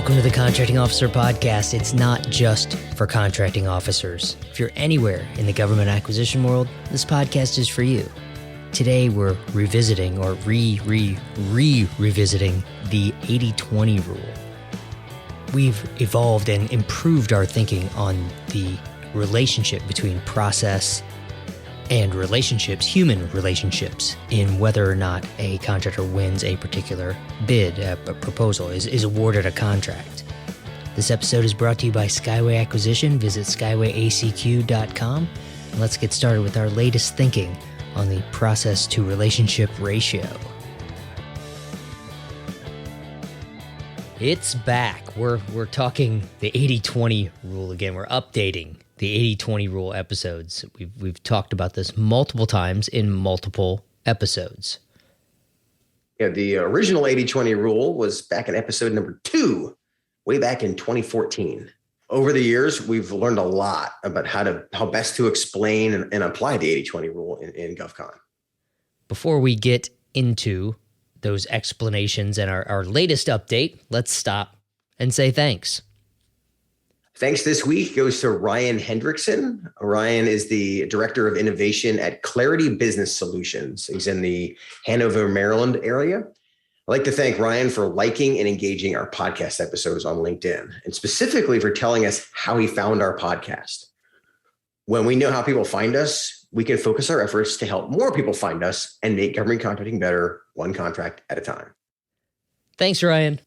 Welcome to the Contracting Officer Podcast. It's not just for contracting officers. If you're anywhere in the government acquisition world, this podcast is for you. Today, we're revisiting or revisiting the 80-20 rule. We've evolved and improved our thinking on the relationship between process and relationships, human relationships, in whether or not a contractor wins a particular bid, a proposal, is awarded a contract. This episode is brought to you by Skyway Acquisition. Visit skywayacq.com. And let's get started with our latest thinking on the process to relationship ratio. It's back. We're talking the 80-20 rule again. We're updating the 80-20 rule episodes. We've talked about this multiple times in multiple episodes. Yeah, the original 80-20 rule was back in episode number 2, way back in 2014. Over the years, we've learned a lot about how best to explain and apply the 80-20 rule in GovCon. Before we get into those explanations and our latest update, let's stop and say thanks. Thanks this week goes to Ryan Hendrickson. Ryan is the Director of Innovation at Clarity Business Solutions. He's in the Hanover, Maryland area. I'd like to thank Ryan for liking and engaging our podcast episodes on LinkedIn, and specifically for telling us how he found our podcast. When we know how people find us, we can focus our efforts to help more people find us and make government contracting better, one contract at a time. Thanks, Ryan.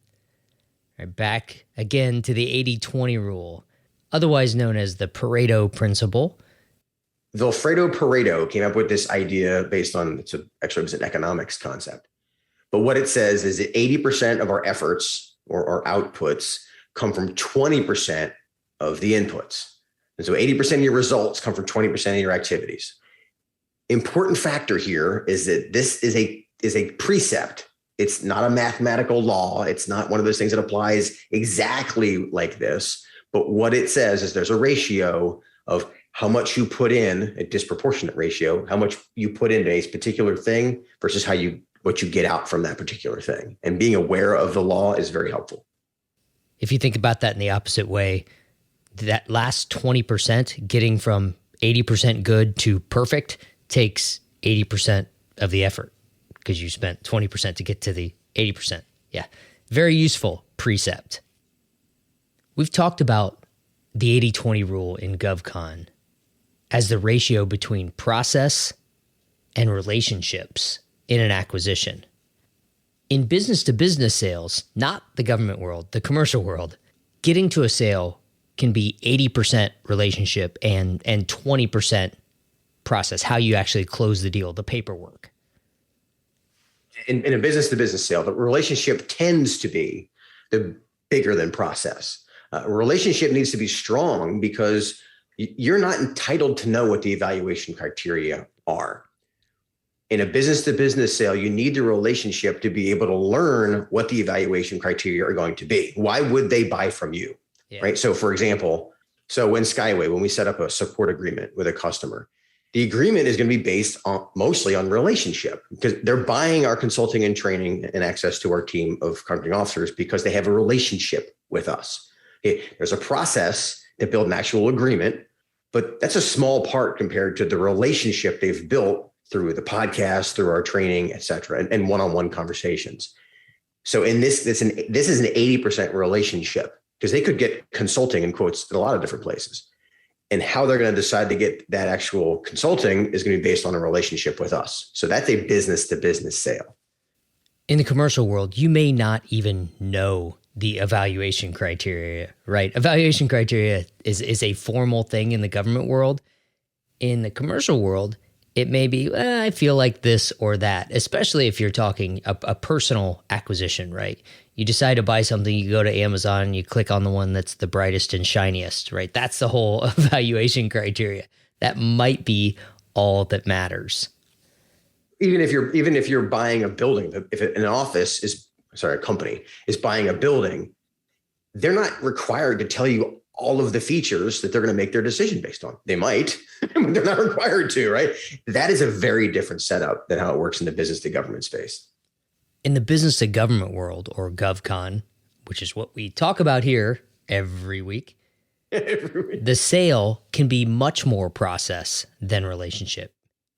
All right, back again to the 80-20 rule, otherwise known as the Pareto principle. Vilfredo Pareto came up with this idea based on, it was an economics concept. But what it says is that 80% of our efforts or outputs come from 20% of the inputs. And so 80% of your results come from 20% of your activities. Important factor here is that this is a precept. It's not a mathematical law. It's not one of those things that applies exactly like this. But what it says is there's a ratio of how much you put in, a disproportionate ratio, how much you put into a particular thing versus what you get out from that particular thing. And being aware of the law is very helpful. If you think about that in the opposite way, that last 20%, getting from 80% good to perfect, takes 80% of the effort, because you spent 20% to get to the 80%. Yeah, very useful precept. We've talked about the 80-20 rule in GovCon as the ratio between process and relationships in an acquisition. In business-to-business sales, not the government world, the commercial world, getting to a sale can be 80% relationship and 20% process, how you actually close the deal, the paperwork. In a business-to-business sale, the relationship tends to be the bigger than process. A relationship needs to be strong because you're not entitled to know what the evaluation criteria are. In a business-to-business sale, you need the relationship to be able to learn what the evaluation criteria are going to be. Why would they buy from you, right? So for example, when Skyway, when we set up a support agreement with a customer, the agreement is going to be based mostly on relationship, because they're buying our consulting and training and access to our team of contracting officers because they have a relationship with us. There's a process to build an actual agreement, but that's a small part compared to the relationship they've built through the podcast, through our training, et cetera, and one-on-one conversations. So in this is an 80% relationship, because they could get consulting in quotes in a lot of different places. And how they're going to decide to get that actual consulting is going to be based on a relationship with us. So that's a business-to-business sale. In the commercial world, you may not even know the evaluation criteria, right? Evaluation criteria is a formal thing in the government world. In the commercial world, it may be, I feel like this or that, especially if you're talking a personal acquisition, right? You decide to buy something, you go to Amazon, you click on the one that's the brightest and shiniest, right? That's the whole evaluation criteria. That might be all that matters. Even if you're buying a building, if a company is buying a building, they're not required to tell you all of the features that they're going to make their decision based on. They might, but they're not required to, right? That is a very different setup than how it works in the business to government space. In the business to government world, or GovCon, which is what we talk about here every week, Every week. the sale can be much more process than relationship.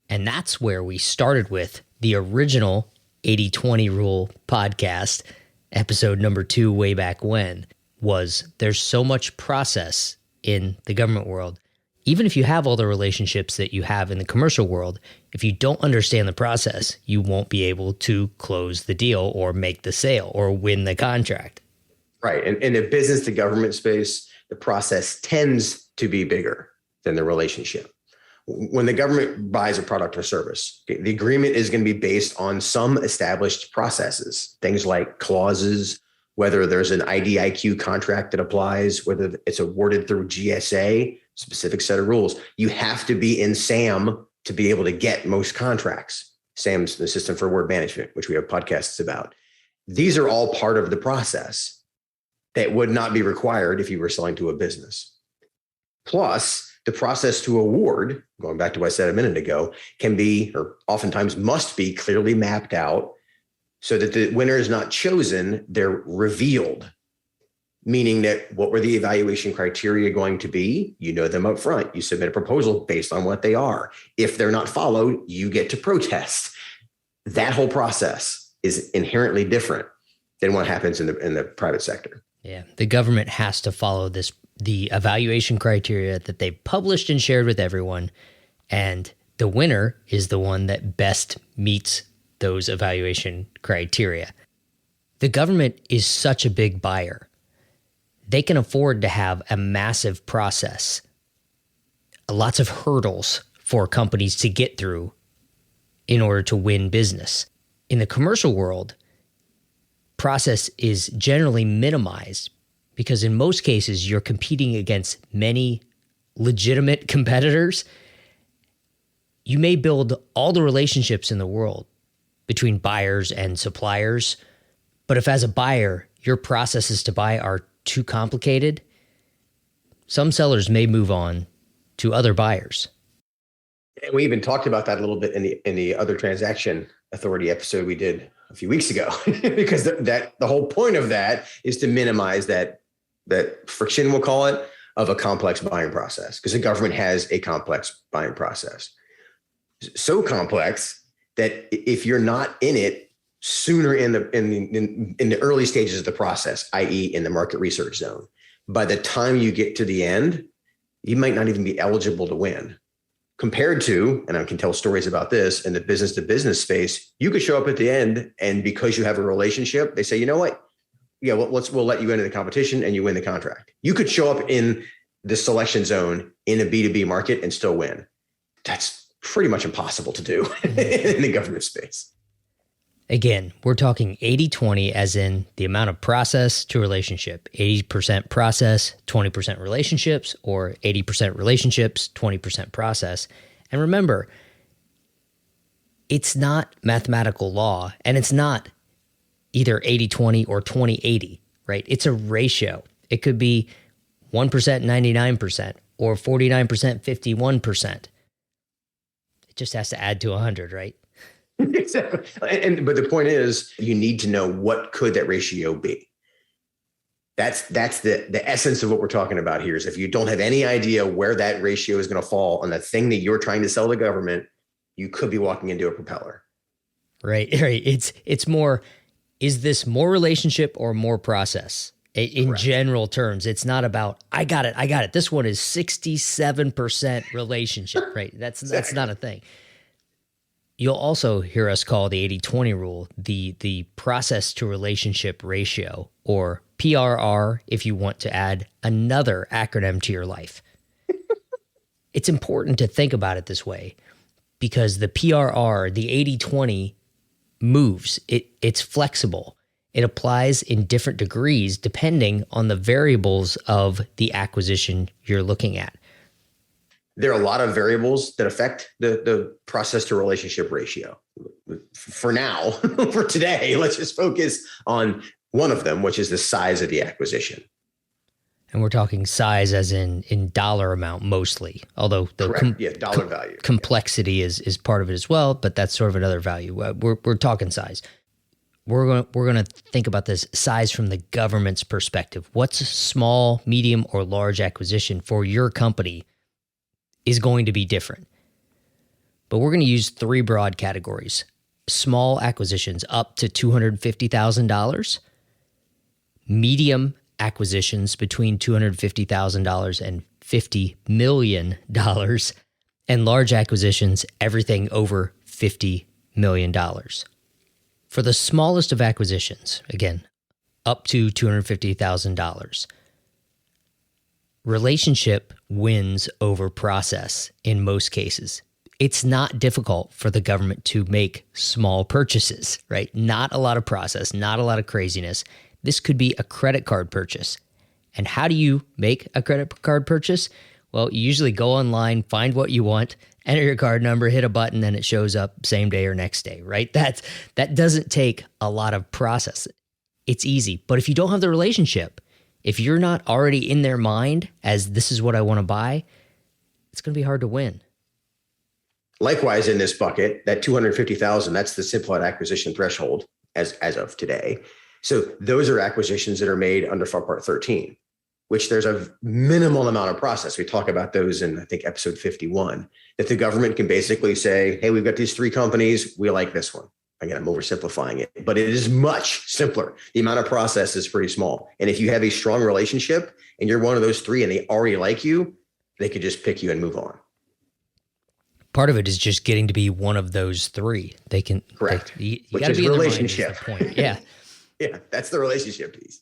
And that's where we started with the original 80-20 rule podcast, episode number 2, way back when, was there's so much process in the government world. Even if you have all the relationships that you have in the commercial world, if you don't understand the process, you won't be able to close the deal or make the sale or win the contract. Right. And in the business to government space, the process tends to be bigger than the relationship. When the government buys a product or service, the agreement is going to be based on some established processes, things like clauses, whether there's an IDIQ contract that applies, whether it's awarded through GSA, specific set of rules. You have to be in SAM to be able to get most contracts. SAM's the System for Award Management, which we have podcasts about. These are all part of the process that would not be required if you were selling to a business. Plus, the process to award, going back to what I said a minute ago, can be, or oftentimes must be, clearly mapped out so that the winner is not chosen, they're revealed. Meaning that what were the evaluation criteria going to be? You know them up front. You submit a proposal based on what they are. If they're not followed, you get to protest. That whole process is inherently different than what happens in the private sector. Yeah, the government has to follow the evaluation criteria that they've published and shared with everyone, and the winner is the one that best meets those evaluation criteria. The government is such a big buyer. They can afford to have a massive process, lots of hurdles for companies to get through in order to win business. In the commercial world, process is generally minimized because in most cases, you're competing against many legitimate competitors. You may build all the relationships in the world between buyers and suppliers, but if as a buyer, your processes to buy are too complicated, some sellers may move on to other buyers. And we even talked about that a little bit in the other transaction authority episode we did a few weeks ago, because the whole point of that is to minimize that friction, we'll call it, of a complex buying process, because the government has a complex buying process. So complex that if you're not in it sooner in the early stages of the process, i.e. in the market research zone, by the time you get to the end, you might not even be eligible to win. Compared to, and I can tell stories about this, in the business to business space, you could show up at the end, and because you have a relationship, they say, you know what? Yeah, we'll let you into the competition and you win the contract. You could show up in the selection zone in a B2B market and still win. That's pretty much impossible to do in the government space. Again, we're talking 80-20 as in the amount of process to relationship, 80% process, 20% relationships, or 80% relationships, 20% process. And remember, it's not mathematical law, and it's not either 80-20 or 20-80, right? It's a ratio. It could be 1% 99% or 49% 51%. It just has to add to 100, right? Exactly. But the point is, you need to know what could that ratio be. That's the essence of what we're talking about here, is if you don't have any idea where that ratio is going to fall on the thing that you're trying to sell the government, you could be walking into a propeller. Right. It's more, is this more relationship or more process? In Correct. General terms, it's not about, I got it. This one is 67% relationship, right? That's not a thing. You'll also hear us call the 80-20 rule the process to relationship ratio, or PRR if you want to add another acronym to your life. It's important to think about it this way because the PRR, the 80-20, moves. It's flexible. It applies in different degrees depending on the variables of the acquisition you're looking at. There are a lot of variables that affect the process to relationship ratio. For now, for today, let's just focus on one of them, which is the size of the acquisition. And we're talking size as in dollar amount mostly, although the dollar value complexity is part of it as well, but that's sort of another value. We're talking size. we're going to think about this size from the government's perspective. What's a small, medium, or large acquisition for your company is going to be different. But we're going to use three broad categories. Small acquisitions up to $250,000, medium acquisitions between $250,000 and $50 million, and large acquisitions, everything over $50 million. For the smallest of acquisitions, again, up to $250,000, relationship wins over process in most cases. It's not difficult for the government to make small purchases, right? Not a lot of process, not a lot of craziness. This could be a credit card purchase. And how do you make a credit card purchase? Well, you usually go online, find what you want, enter your card number, hit a button, and it shows up same day or next day, right? That doesn't take a lot of process. It's easy. But if you don't have the relationship, if you're not already in their mind as this is what I want to buy, it's going to be hard to win. Likewise, in this bucket, that $250,000, that's the simplified acquisition threshold as of today. So those are acquisitions that are made under FAR Part 13, which there's a minimal amount of process. We talk about those in, I think, episode 51, that the government can basically say, hey, we've got these three companies. We like this one. Again, I'm oversimplifying it, but it is much simpler. The amount of process is pretty small. And if you have a strong relationship and you're one of those three and they already like you, they could just pick you and move on. Part of it is just getting to be one of those three. They can correct, you which gotta is be in relationship. The point. Yeah, yeah, that's the relationship piece.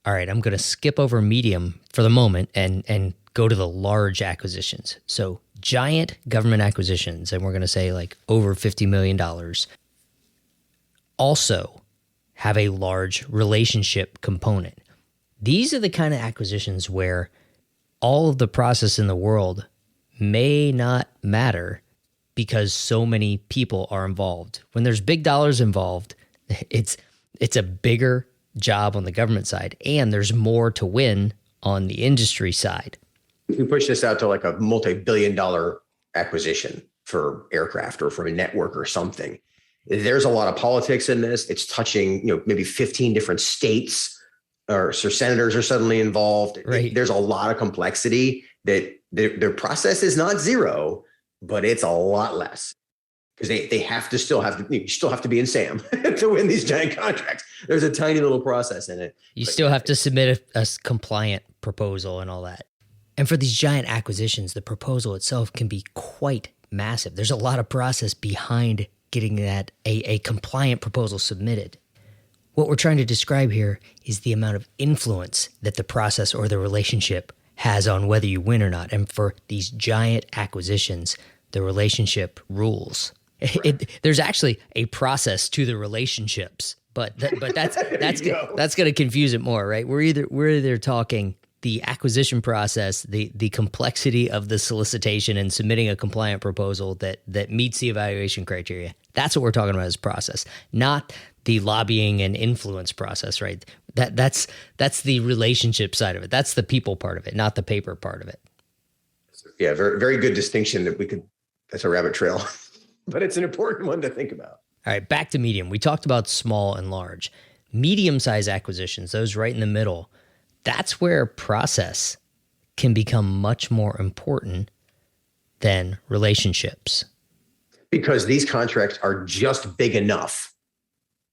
All right, I'm going to skip over medium for the moment and go to the large acquisitions. So giant government acquisitions, and we're going to say like over $50 million, also have a large relationship component. These are the kind of acquisitions where all of the process in the world may not matter because so many people are involved. When there's big dollars involved, it's a bigger job on the government side, and there's more to win on the industry side. If we push this out to like a multi-billion-dollar acquisition for aircraft or for a network or something, there's a lot of politics in this. It's touching, maybe 15 different states, or senators are suddenly involved. Right. There's a lot of complexity that their process is not zero, but it's a lot less. Because you still have to be in SAM to win these giant contracts. There's a tiny little process in it. You still have to submit a compliant proposal and all that. And for these giant acquisitions, the proposal itself can be quite massive. There's a lot of process behind getting that a compliant proposal submitted. What we're trying to describe here is the amount of influence that the process or the relationship has on whether you win or not. And for these giant acquisitions, the relationship rules. There's actually a process to the relationships, but that's going to confuse it more, right? We're either talking the acquisition process, the complexity of the solicitation and submitting a compliant proposal that meets the evaluation criteria. That's what we're talking about as process, not the lobbying and influence process, right? That's the relationship side of it. That's the people part of it, not the paper part of it. Yeah, very, very good distinction that's a rabbit trail. But it's an important one to think about. All right, back to medium. We talked about small and large. Medium-sized acquisitions, those right in the middle, that's where process can become much more important than relationships. Because these contracts are just big enough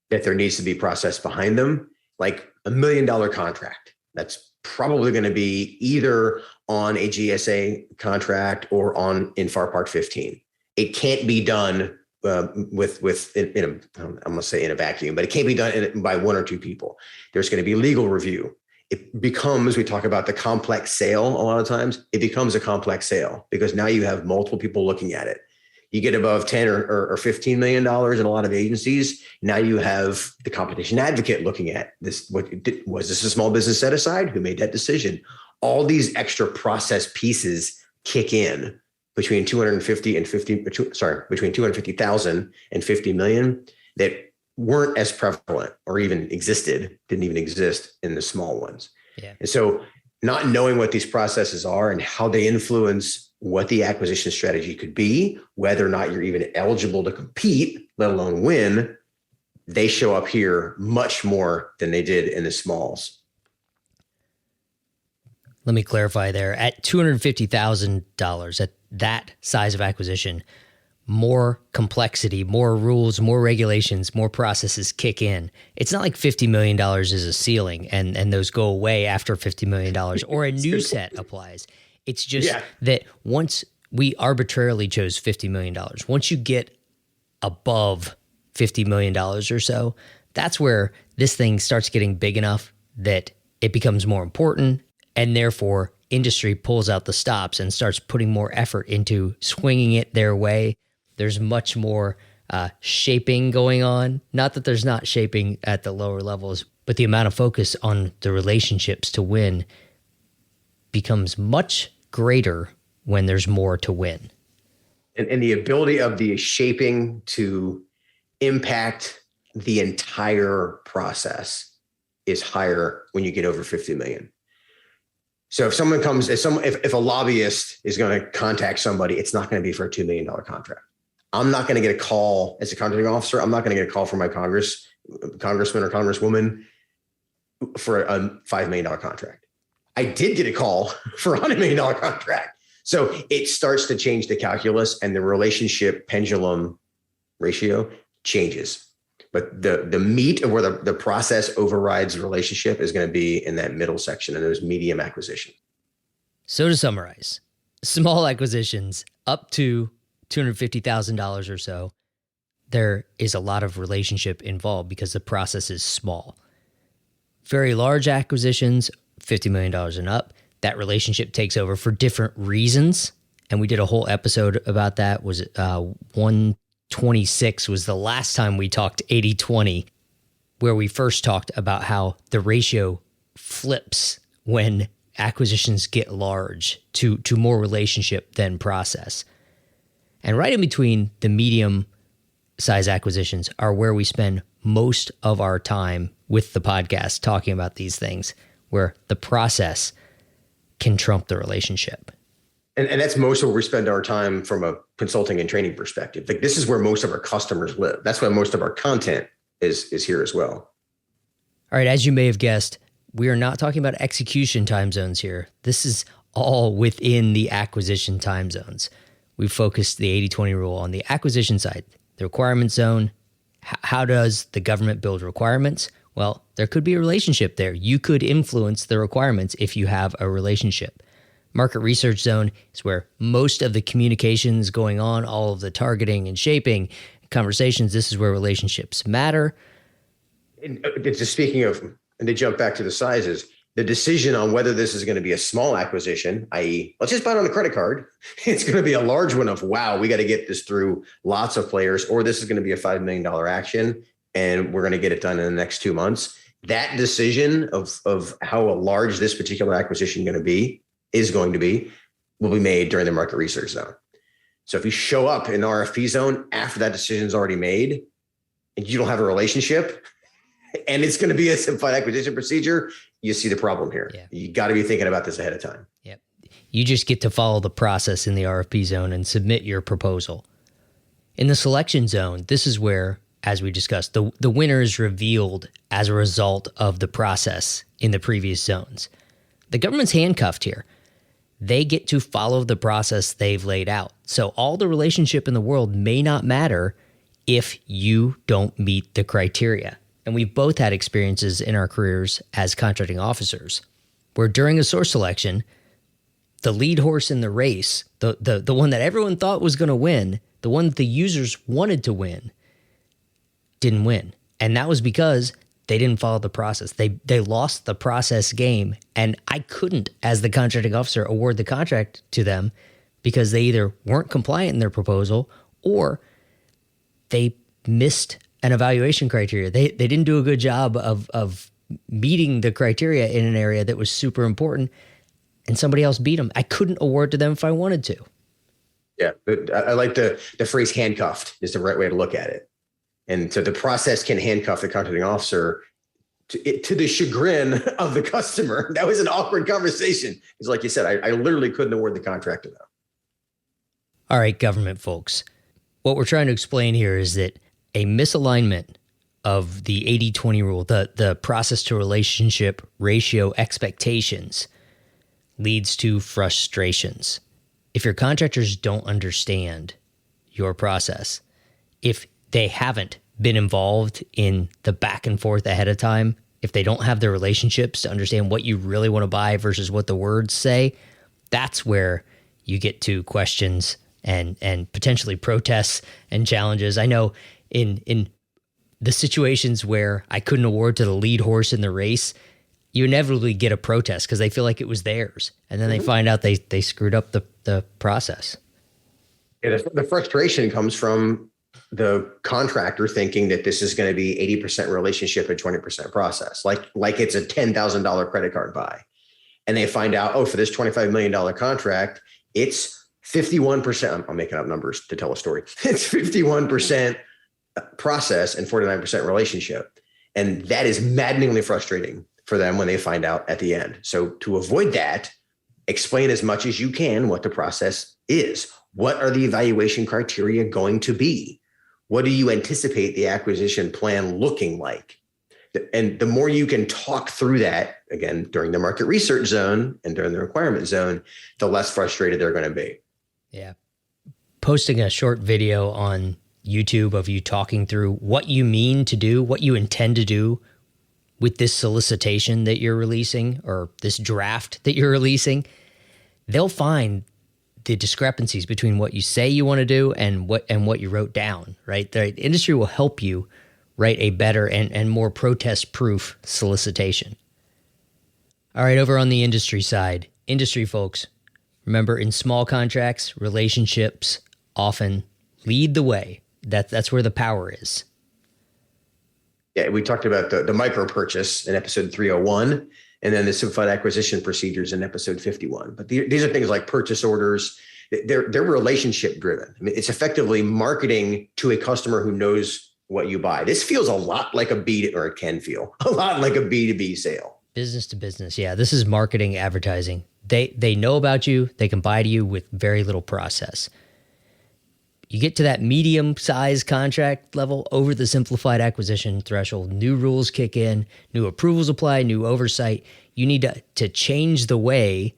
that there needs to be process behind them, like $1 million contract. That's probably going to be either on a GSA contract or in FAR Part 15. It can't be done I'm going to say in a vacuum, but it can't be done by one or two people. There's going to be legal review. It becomes, we talk about the complex sale a lot of times, it becomes a complex sale because now you have multiple people looking at it. You get above 10 or $15 million in a lot of agencies. Now you have the competition advocate looking at this. Was this a small business set aside? Who made that decision? All these extra process pieces kick in between between 250,000 and 50 million that weren't as prevalent or didn't even exist in the small ones. Yeah. And so not knowing what these processes are and how they influence what the acquisition strategy could be, whether or not you're even eligible to compete, let alone win, they show up here much more than they did in the smalls. Let me clarify there. At $250,000, at that size of acquisition, more complexity, more rules, more regulations, more processes kick in. It's not like $50 million is a ceiling and those go away after $50 million or a new set applies. It's just that once we arbitrarily chose $50 million, once you get above $50 million or so, that's where this thing starts getting big enough that it becomes more important, and therefore industry pulls out the stops and starts putting more effort into swinging it their way. There's much more shaping going on. Not that there's not shaping at the lower levels, but the amount of focus on the relationships to win becomes much greater when there's more to win. And the ability of the shaping to impact the entire process is higher when you get over 50 million. So if someone comes, if a lobbyist is going to contact somebody, it's not going to be for a $2 million contract. I'm not going to get a call as a contracting officer. I'm not going to get a call from my congressman or congresswoman for a $5 million contract. I did get a call for a $100 million contract. So it starts to change the calculus, and the relationship pendulum ratio changes. But the meat of where the process overrides the relationship is going to be in that middle section, and those medium acquisition. So to summarize, small acquisitions up to $250,000 or so, there is a lot of relationship involved because the process is small. Very large acquisitions, $50 million and up, that relationship takes over for different reasons. And we did a whole episode about that. Was it 126 was the last time we talked 80-20, where we first talked about how the ratio flips when acquisitions get large to more relationship than process. And right in between the medium size acquisitions are where we spend most of our time with the podcast talking about these things, where the process can trump the relationship. And that's most of where we spend our time from a consulting and training perspective. Like, this is where most of our customers live. That's why most of our content is here as well. All right, as you may have guessed, we are not talking about execution time zones here. This is all within the acquisition time zones. We've focused the 80-20 rule on the acquisition side, the requirement zone. How does the government build requirements? Well, there could be a relationship there. You could influence the requirements if you have a relationship. Market research zone is where most of the communications going on, all of the targeting and shaping conversations. This is where relationships matter. And just speaking of, and to jump back to the sizes, the decision on whether this is going to be a small acquisition, i.e., let's just buy it on the credit card. It's going to be a large one of, wow, we got to get this through lots of players, or this is going to be a $5 million action and we're going to get it done in the next 2 months. That decision of how large this particular acquisition will be will be made during the market research zone. So if you show up in the RFP zone after that decision is already made and you don't have a relationship and it's going to be a simplified acquisition procedure, you see the problem here. Yeah. You got to be thinking about this ahead of time. Yep. You just get to follow the process in the RFP zone and submit your proposal. In the selection zone, this is where, as we discussed, the winner is revealed as a result of the process in the previous zones. The government's handcuffed here. They get to follow the process they've laid out. So all the relationship in the world may not matter if you don't meet the criteria. And we've both had experiences in our careers as contracting officers where during a source selection, the lead horse in the race, the one that everyone thought was going to win, the one that the users wanted to win, didn't win. And that was because they didn't follow the process. They lost the process game. And I couldn't, as the contracting officer, award the contract to them because they either weren't compliant in their proposal or they missed an evaluation criteria. They didn't do a good job of meeting the criteria in an area that was super important, and somebody else beat them. I couldn't award to them if I wanted to. Yeah, I like the phrase handcuffed is the right way to look at it. And so the process can handcuff the contracting officer to the chagrin of the customer. That was an awkward conversation. It's like you said, I literally couldn't award the contract to them. All right, government folks. What we're trying to explain here is that a misalignment of the 80-20 rule, the process to relationship ratio expectations leads to frustrations. If your contractors don't understand your process, if they haven't been involved in the back and forth ahead of time, if they don't have the relationships to understand what you really want to buy versus what the words say, that's where you get to questions and potentially protests and challenges. I know in the situations where I couldn't award to the lead horse in the race, you inevitably get a protest because they feel like it was theirs. And then they find out they screwed up the process. Yeah, the frustration comes from the contractor thinking that this is going to be 80% relationship and 20% process, like it's a $10,000 credit card buy. And they find out, oh, for this $25 million contract, it's 51%. I'm making up numbers to tell a story. It's 51% process and 49% relationship. And that is maddeningly frustrating for them when they find out at the end. So to avoid that, explain as much as you can what the process is. What are the evaluation criteria going to be? What do you anticipate the acquisition plan looking like? And the more you can talk through that, again, during the market research zone and during the requirement zone, the less frustrated they're going to be. Yeah. Posting a short video on YouTube of you talking through what you mean to do, what you intend to do with this solicitation that you're releasing or this draft that you're releasing, they'll find the discrepancies between what you say you want to do and what you wrote down, right? The industry will help you write a better and more protest-proof solicitation. All right, over on the industry side, industry folks, remember in small contracts, relationships often lead the way. That's where the power is. Yeah, we talked about the micro purchase in episode 301, and then the simplified acquisition procedures in episode 51. But these are things like purchase orders. They're relationship driven. I mean, it's effectively marketing to a customer who knows what you buy. This feels a lot like it can feel a lot like a B2B sale. Business to business. Yeah, this is marketing, advertising. They know about you. They can buy to you with very little process. You get to that medium-sized contract level over the simplified acquisition threshold. New rules kick in, new approvals apply, new oversight. You need to change the way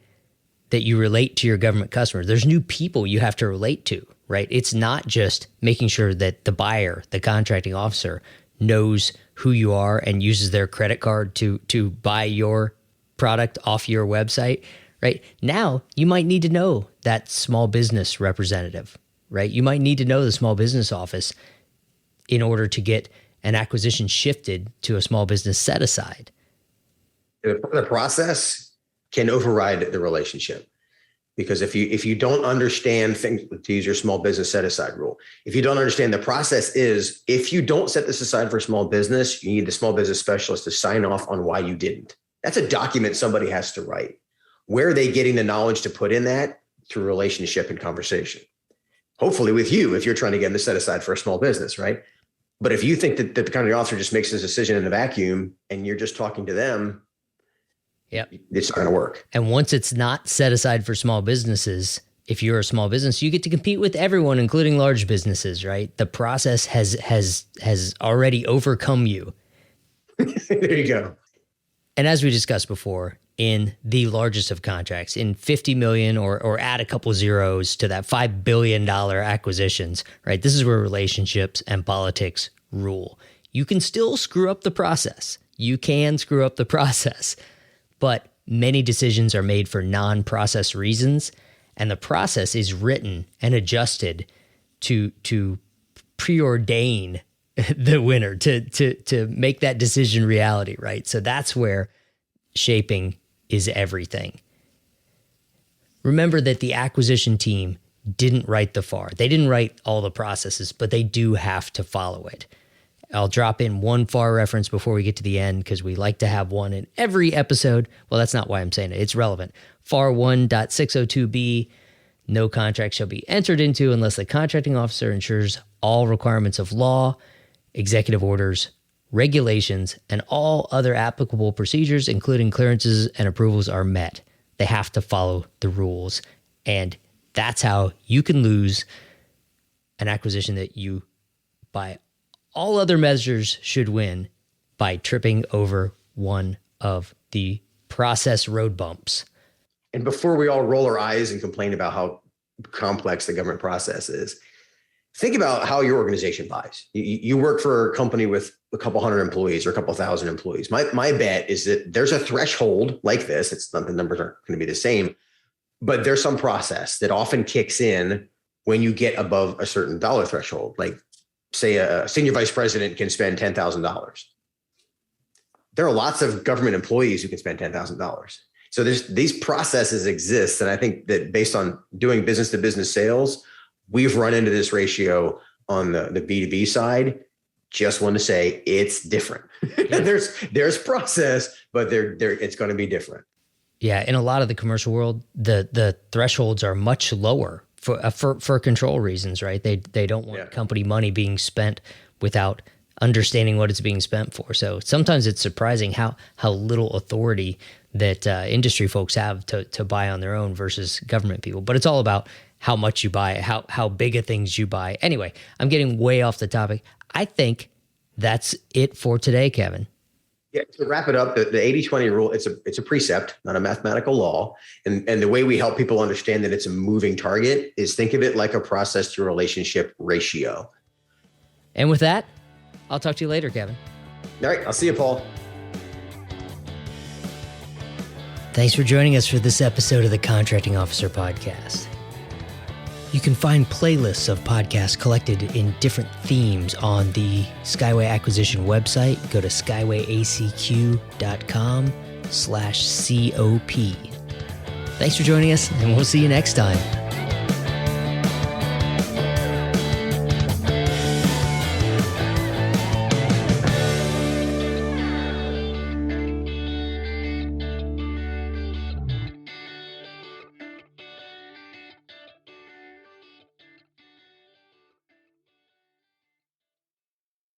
that you relate to your government customers. There's new people you have to relate to, right? It's not just making sure that the buyer, the contracting officer, knows who you are and uses their credit card to buy your product off your website, right? Now, you might need to know that small business representative, right? You might need to know the small business office in order to get an acquisition shifted to a small business set aside. The process can override the relationship, because if you don't understand things, to use your small business set aside rule, if you don't understand the process is, if you don't set this aside for small business, you need the small business specialist to sign off on why you didn't. That's a document somebody has to write. Where are they getting the knowledge to put in that? Through relationship and conversation. Hopefully with you, if you're trying to get them to set aside for a small business, right? But if you think that the contracting officer just makes this decision in a vacuum and you're just talking to them, yep, it's not going to work. And once it's not set aside for small businesses, if you're a small business, you get to compete with everyone, including large businesses, right? The process has already overcome you. There you go. And as we discussed before, in the largest of contracts, in 50 million or add a couple zeros to that $5 billion acquisitions, right? This is where relationships and politics rule. You can still screw up the process. You can screw up the process, but many decisions are made for non-process reasons, and the process is written and adjusted to preordain the winner, to make that decision reality, right? So that's where shaping is everything. Remember that the acquisition team didn't write the FAR. They didn't write all the processes, but they do have to follow it. I'll drop in one FAR reference before we get to the end, because we like to have one in every episode. Well, that's not why I'm saying it. It's relevant. FAR 1.602b, no contract shall be entered into unless the contracting officer ensures all requirements of law, executive orders, regulations, and all other applicable procedures, including clearances and approvals, are met. They have to follow the rules. And that's how you can lose an acquisition that you, by all other measures should win by tripping over one of the process road bumps. And before we all roll our eyes and complain about how complex the government process is, think about how your organization buys. You work for a company with a couple hundred employees or a couple thousand employees. My bet is that there's a threshold like this. It's not, the numbers aren't going to be the same, but there's some process that often kicks in when you get above a certain dollar threshold. Like, say a senior vice president can spend $10,000. There are lots of government employees who can spend $10,000. So these processes exist. And I think that based on doing business to business sales, we've run into this ratio on the B2B side. Just want to say it's different. Yeah. There's process, but it's going to be different. Yeah. In a lot of the commercial world, the thresholds are much lower for control reasons, right? They don't want company money being spent without understanding what it's being spent for. So sometimes it's surprising how little authority that industry folks have to buy on their own versus government people. But it's all about how much you buy, how big of things you buy. Anyway, I'm getting way off the topic. I think that's it for today, Kevin. Yeah, to wrap it up, the 80-20 rule, it's a precept, not a mathematical law. And the way we help people understand that it's a moving target is think of it like a process to relationship ratio. And with that, I'll talk to you later, Kevin. All right, I'll see you, Paul. Thanks for joining us for this episode of the Contracting Officer Podcast. You can find playlists of podcasts collected in different themes on the Skyway Acquisition website. Go to skywayacq.com/COP. Thanks for joining us, and we'll see you next time.